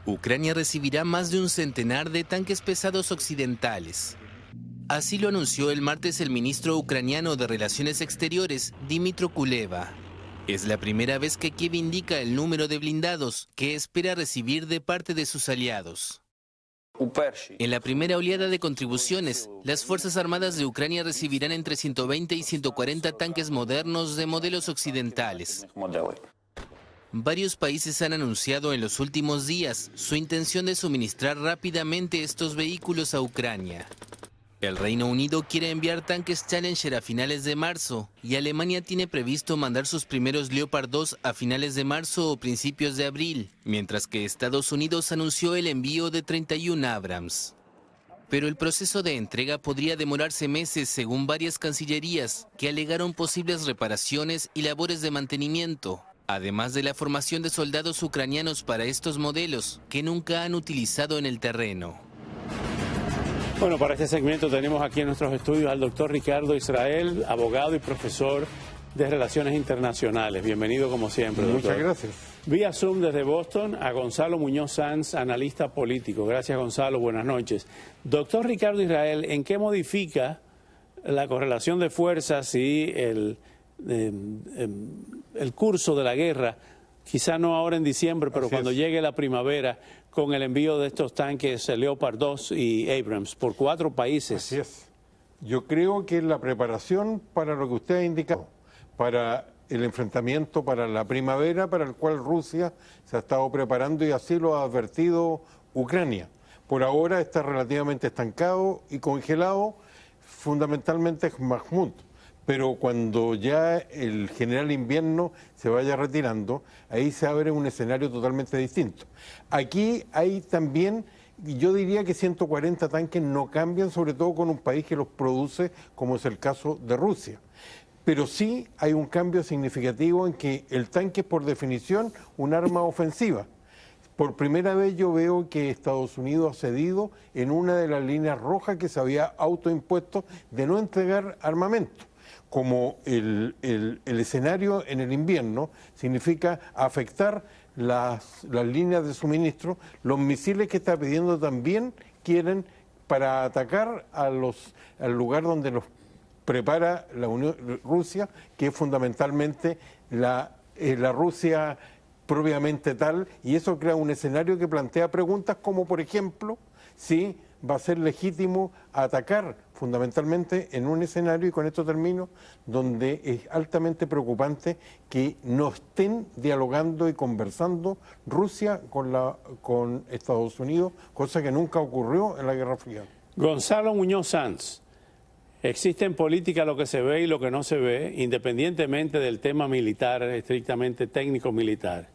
Ucrania recibirá más de un centenar de tanques pesados occidentales. Así lo anunció el martes el ministro ucraniano de Relaciones Exteriores, Dmytro Kuleba. Es la primera vez que Kiev indica el número de blindados que espera recibir de parte de sus aliados. En la primera oleada de contribuciones, las Fuerzas Armadas de Ucrania recibirán entre 120 y 140 tanques modernos de modelos occidentales. Varios países han anunciado en los últimos días su intención de suministrar rápidamente estos vehículos a Ucrania. El Reino Unido quiere enviar tanques Challenger a finales de marzo y Alemania tiene previsto mandar sus primeros Leopard 2 a finales de marzo o principios de abril, mientras que Estados Unidos anunció el envío de 31 Abrams. Pero el proceso de entrega podría demorarse meses según varias cancillerías que alegaron posibles reparaciones y labores de mantenimiento, además de la formación de soldados ucranianos para estos modelos que nunca han utilizado en el terreno. Bueno, para este segmento tenemos aquí en nuestros estudios al doctor Ricardo Israel, abogado y profesor de Relaciones Internacionales. Bienvenido como siempre, doctor. Muchas gracias. Vía Zoom desde Boston a Gonzalo Muñoz Sanz, analista político. Gracias, Gonzalo. Buenas noches. Doctor Ricardo Israel, ¿en qué modifica la correlación de fuerzas y el curso de la guerra, quizá no ahora en diciembre, pero cuando llegue la primavera, con el envío de estos tanques Leopard 2 y Abrams por 4 países? Así es. Yo creo que la preparación para lo que usted ha indicado, para el enfrentamiento para la primavera, para el cual Rusia se ha estado preparando y así lo ha advertido Ucrania. Por ahora está relativamente estancado y congelado, fundamentalmente Bakhmut. Pero cuando ya el general invierno se vaya retirando, ahí se abre un escenario totalmente distinto. Aquí hay también, yo diría que 140 tanques no cambian, sobre todo con un país que los produce, como es el caso de Rusia. Pero sí hay un cambio significativo en que el tanque es por definición un arma ofensiva. Por primera vez yo veo que Estados Unidos ha cedido en una de las líneas rojas que se había autoimpuesto de no entregar armamento. Como el escenario en el invierno significa afectar las líneas de suministro, los misiles que está pidiendo también quieren para atacar al lugar donde los prepara Rusia, que es fundamentalmente la Rusia propiamente tal, y eso crea un escenario que plantea preguntas como, por ejemplo, si va a ser legítimo atacar fundamentalmente en un escenario, y con esto termino, donde es altamente preocupante que no estén dialogando y conversando Rusia con Estados Unidos, cosa que nunca ocurrió en la Guerra Fría. Gonzalo Muñoz Sanz, existe en política lo que se ve y lo que no se ve, independientemente del tema militar, estrictamente técnico-militar.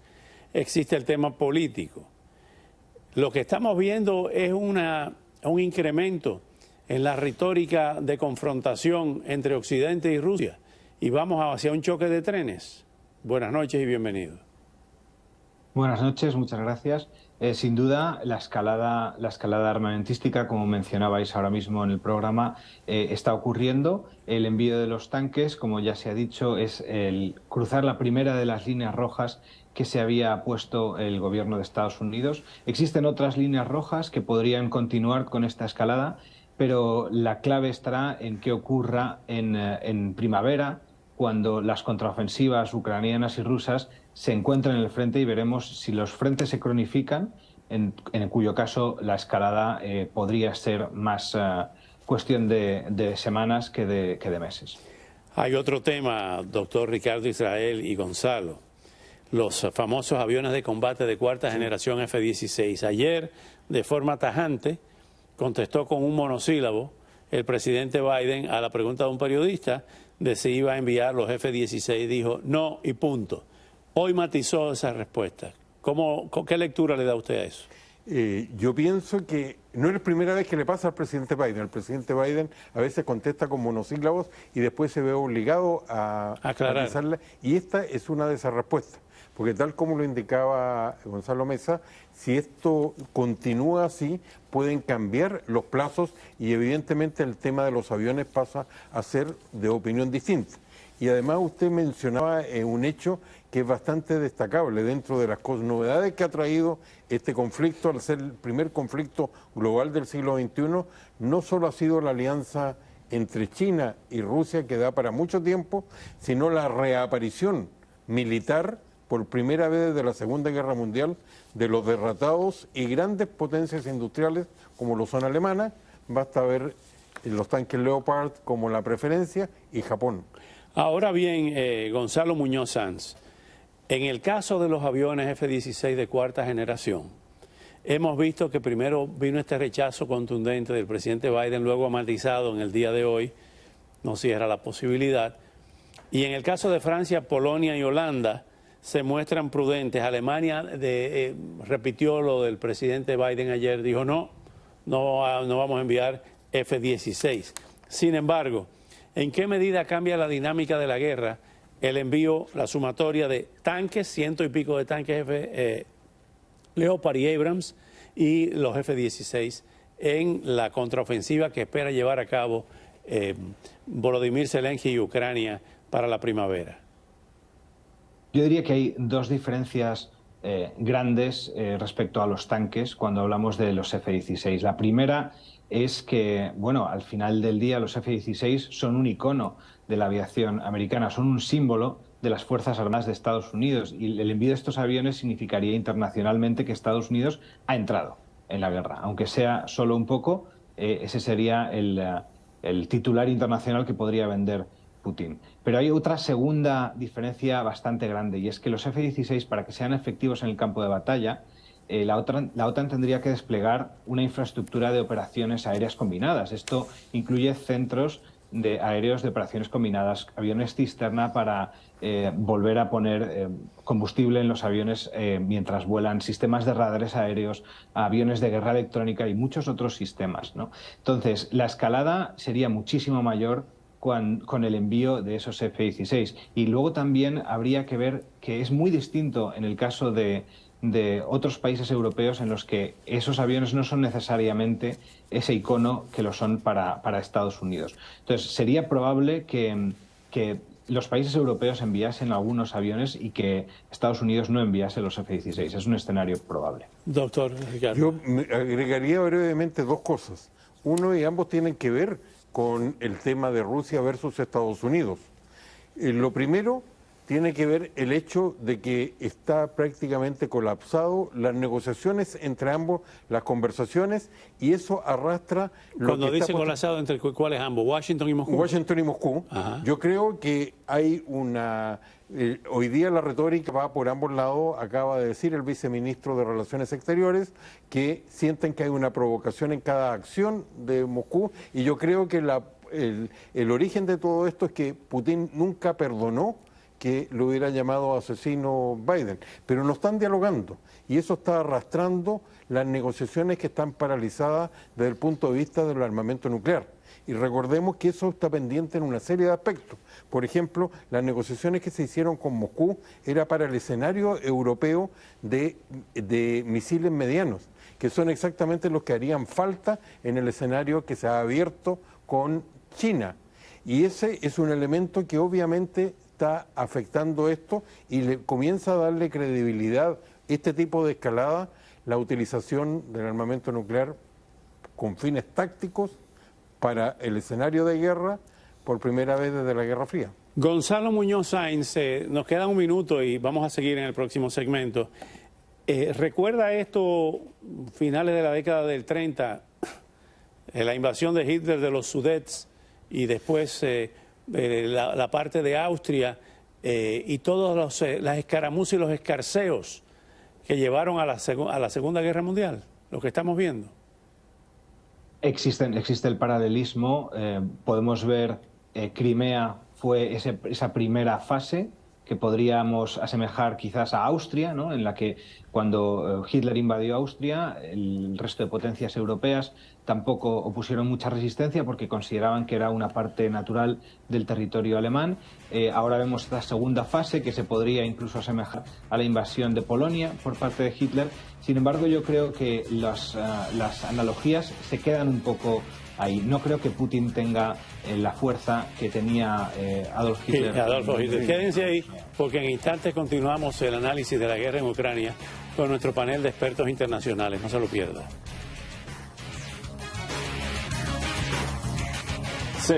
Existe el tema político. Lo que estamos viendo es un incremento en la retórica de confrontación entre Occidente y Rusia, y vamos hacia un choque de trenes. Buenas noches y bienvenido. Buenas noches, muchas gracias. Sin duda, la escalada armamentística, como mencionabais ahora mismo en el programa, está ocurriendo. El envío de los tanques, como ya se ha dicho, es el cruzar la primera de las líneas rojas que se había puesto el gobierno de Estados Unidos. Existen otras líneas rojas que podrían continuar con esta escalada, pero la clave estará en qué ocurra en primavera, cuando las contraofensivas ucranianas y rusas se encuentran en el frente, y veremos si los frentes se cronifican, en cuyo caso la escalada podría ser más cuestión de semanas que de meses. Hay otro tema, doctor Ricardo Israel y Gonzalo, los famosos aviones de combate de cuarta generación F-16. Ayer, de forma tajante, contestó con un monosílabo el presidente Biden a la pregunta de un periodista de si iba a enviar los F-16. Dijo no y punto. Hoy matizó esa respuesta. ¿Qué lectura le da usted a eso? Yo pienso que no es la primera vez que le pasa al presidente Biden. El presidente Biden a veces contesta con monosílabos y después se ve obligado a matizarla. Y esta es una de esas respuestas. Porque tal como lo indicaba Gonzalo Mesa, si esto continúa así, pueden cambiar los plazos y evidentemente el tema de los aviones pasa a ser de opinión distinta. Y además usted mencionaba un hecho que es bastante destacable dentro de las novedades que ha traído este conflicto, al ser el primer conflicto global del siglo XXI, no solo ha sido la alianza entre China y Rusia, que da para mucho tiempo, sino la reaparición militar, por primera vez desde la Segunda Guerra Mundial, de los derrotados y grandes potencias industriales como lo son alemanas. Basta ver los tanques Leopard como la preferencia, y Japón. Ahora bien, Gonzalo Muñoz Sanz, en el caso de los aviones F-16 de cuarta generación, hemos visto que primero vino este rechazo contundente del presidente Biden, luego matizado en el día de hoy, no cierra la posibilidad. Y en el caso de Francia, Polonia y Holanda se muestran prudentes. Alemania repitió lo del presidente Biden ayer, dijo no vamos a enviar F-16. Sin embargo, ¿en qué medida cambia la dinámica de la guerra el envío, la sumatoria de tanques, ciento y pico de tanques Leopard y Abrams, y los F-16 en la contraofensiva que espera llevar a cabo Volodymyr Zelensky y Ucrania para la primavera? Yo diría que hay dos diferencias grandes respecto a los tanques cuando hablamos de los F-16. La primera es que, bueno, al final del día los F-16 son un icono de la aviación americana, son un símbolo de las Fuerzas Armadas de Estados Unidos, y el envío de estos aviones significaría internacionalmente que Estados Unidos ha entrado en la guerra. Aunque sea solo un poco, ese sería el titular internacional que podría vender Putin. Pero hay otra segunda diferencia bastante grande, y es que los F-16, para que sean efectivos en el campo de batalla, la OTAN tendría que desplegar una infraestructura de operaciones aéreas combinadas. Esto incluye centros aéreos de operaciones combinadas, aviones cisterna para volver a poner combustible en los aviones mientras vuelan, sistemas de radares aéreos, aviones de guerra electrónica y muchos otros sistemas, ¿no? Entonces, la escalada sería muchísimo mayor con el envío de esos F-16. Y luego también habría que ver que es muy distinto en el caso de otros países europeos en los que esos aviones no son necesariamente ese icono que lo son para Estados Unidos. Entonces, sería probable que los países europeos enviasen algunos aviones y que Estados Unidos no enviase los F-16. Es un escenario probable. Doctor Ricardo. Yo agregaría brevemente dos cosas. Uno, y ambos tienen que ver con el tema de Rusia versus Estados Unidos. Lo primero tiene que ver el hecho de que está prácticamente colapsado las negociaciones entre ambos, las conversaciones, y eso arrastra... Cuando dice colapsado, ¿entre cuáles ambos? ¿Washington y Moscú? Washington y Moscú. Ajá. Yo creo que hay una... hoy día la retórica va por ambos lados. Acaba de decir el viceministro de Relaciones Exteriores que sienten que hay una provocación en cada acción de Moscú, y yo creo que el origen de todo esto es que Putin nunca perdonó que lo hubiera llamado asesino Biden, pero no están dialogando, y eso está arrastrando las negociaciones que están paralizadas desde el punto de vista del armamento nuclear. Y recordemos que eso está pendiente en una serie de aspectos. Por ejemplo, las negociaciones que se hicieron con Moscú era para el escenario europeo de misiles medianos, que son exactamente los que harían falta en el escenario que se ha abierto con China. Y ese es un elemento que obviamente está afectando esto, y le comienza a darle credibilidad este tipo de escalada, la utilización del armamento nuclear con fines tácticos para el escenario de guerra por primera vez desde la Guerra Fría. Gonzalo Muñoz Sáenz, nos queda un minuto y vamos a seguir en el próximo segmento. ¿Recuerda esto, finales de la década del 30, la invasión de Hitler de los Sudets y después la parte de Austria y todas las escaramuzas y los escarceos que llevaron a la Segunda Guerra Mundial, lo que estamos viendo? Existe el paralelismo. Podemos ver Crimea fue esa primera fase que podríamos asemejar quizás a Austria, ¿no? En la que cuando Hitler invadió Austria, el resto de potencias europeas tampoco opusieron mucha resistencia porque consideraban que era una parte natural del territorio alemán. Ahora vemos esta segunda fase que se podría incluso asemejar a la invasión de Polonia por parte de Hitler. Sin embargo, yo creo que las analogías se quedan un poco ahí. No creo que Putin tenga la fuerza que tenía Adolf Hitler. Sí, Adolfo Hitler. Quédense ahí porque en instantes continuamos el análisis de la guerra en Ucrania con nuestro panel de expertos internacionales. No se lo pierdan.